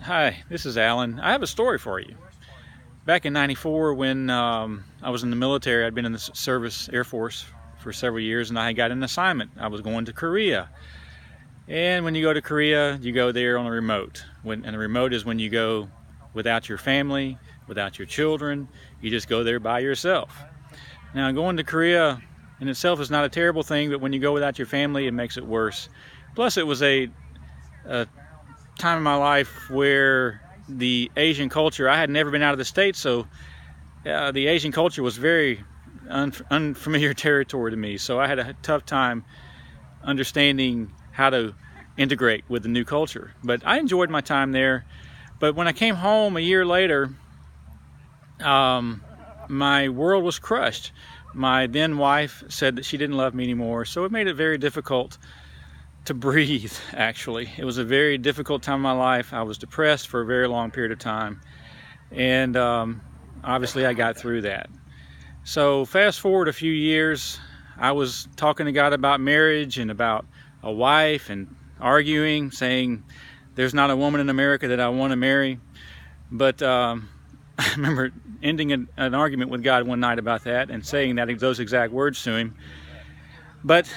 Hi, this is Alan. I have a story for you. Back in '94, when I was in the military, I'd been in the service Air Force for several years, and I got an assignment. I was going to Korea. And when you go to Korea, you go there on a remote. And the remote is when you go without your family, without your children. You just go there by yourself. Now, going to Korea in itself is not a terrible thing, but when you go without your family, it makes it worse. Plus, it was a time in my life where the Asian culture, I had never been out of the States, so the Asian culture was very unfamiliar territory to me. So I had a tough time understanding how to integrate with the new culture. But I enjoyed my time there. But when I came home a year later, my world was crushed. My then wife said that she didn't love me anymore, so it made it very difficult to breathe. Actually, it was a very difficult time in my life. I was depressed for a very long period of time, and obviously I got through that. So fast forward a few years, I was talking to God about marriage and about a wife, and arguing, saying there's not a woman in America that I want to marry. But I remember ending an argument with God one night about that and saying those exact words to him. But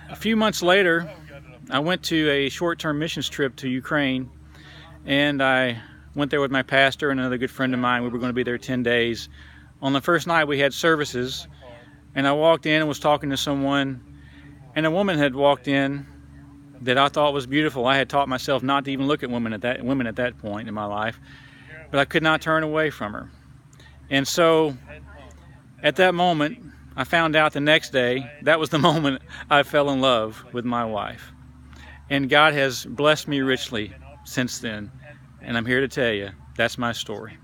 a few months later, I went to a short-term missions trip to Ukraine, and I went there with my pastor and another good friend of mine. We were going to be there 10 days. On the first night, we had services, and I walked in and was talking to someone, and a woman had walked in that I thought was beautiful. I had taught myself not to even look at women at that point in my life, but I could not turn away from her. And so at that moment, I found out the next day, that was the moment I fell in love with my wife. And God has blessed me richly since then. And I'm here to tell you, that's my story.